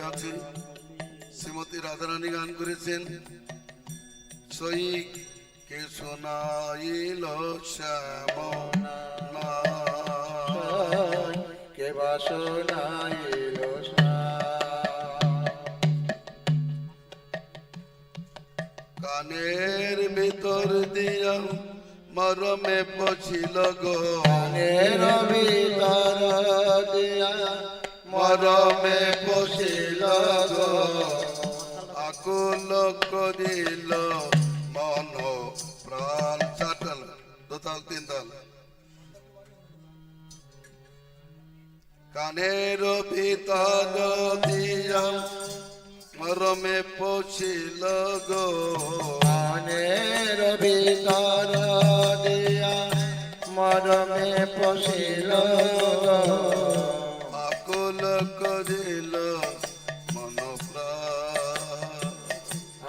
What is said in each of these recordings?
আছে। শ্রীমতী রাধারানী গান করেছেন, সই কে শোনাইল শ্যাম কে বাসনাইল কানের ভিতর দিয়া মরমে পছিল গো, কানের ভিতর দিয়া মরমে পছিল গো, আকুল করিল মন প্রাণ। চারটাল, দোতাল, তিনতাল। কানের ভিতর দিয়া মরমে পছিল গো, কানের ভিতর দিয়া মরমে পশিল আকুল করিল মন প্রাণ,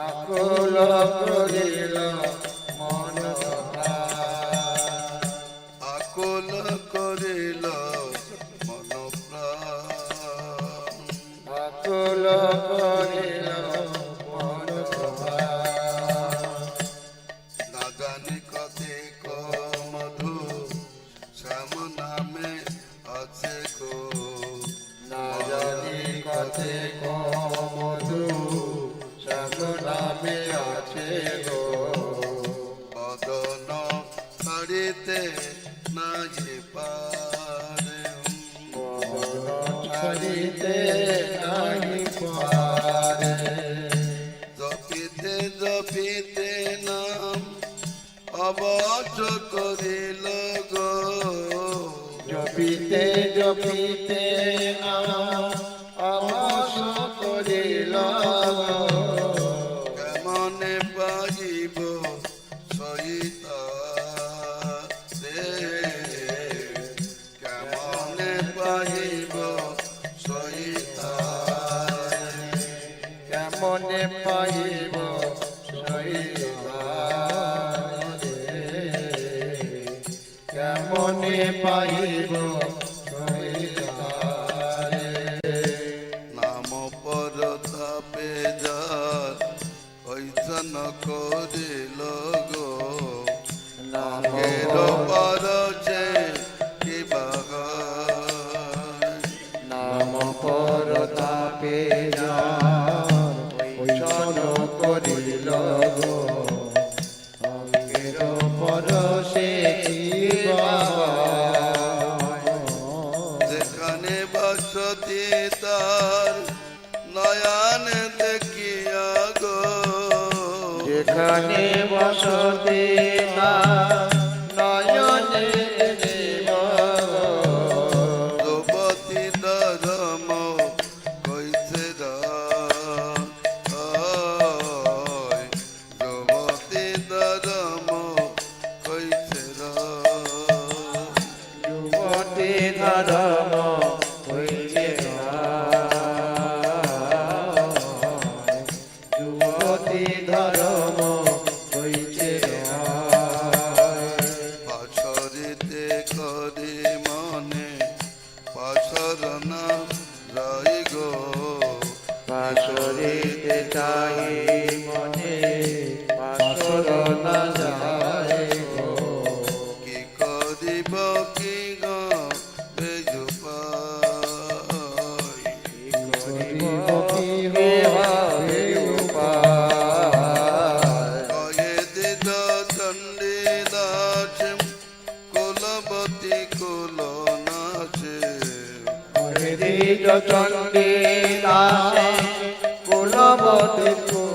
আকুল করিল মন প্রাণ, আকুল করিল মন প্রাণ, আকুল করিল মন প্রাণ। না জানি কতিক মধু শ্যাম নামে আছে গো, না জানি কতিক মধু শ্যাম নামে আছে গো, বদন ছাড়িতে নাহি পারে, ছাড়িতে নাহি পারে, জপিতে জপিতে নাম অবশ করিল গো, জপিতে জপিতে নাম অবশ করিল কেমনে পাইব সহিতা রে, কেমনে পাইব সহিতা, কেমনে পাইব সহিতা রে, কেমনে পাইব সহিতা রে। নাম পরতাপে যার ঐসন করিল গো, নামের পরচে কি বাগায়, নাম পরতাপে যার ঐশন করিল গো, অঙ্গের পরশে কি বাগায়। যেখানে বসতি তার নয়ন দেখিয়া গো, যেখানে বসতি তার নয়নে দেব গো, যুবতী ধর্ম কইছে রায়, যুবতী ধর্ম কইছে রায়, যুবতী ধর্ম হইছে রায়, যুবতী ধর্ম হইছে রায়। পাশরিতে করি মনে পাশর না যাই গো, পাশরিতে চাই মনে পাশর না যায় গো, কি করিব কি গো বেজু পাই, করিব কি হবে উপায়। কয়ে দিল চণ্ডী দাস কুলবতী কুল নাচে, দ্বিজ চণ্ডী দাসে কুলবতী কুল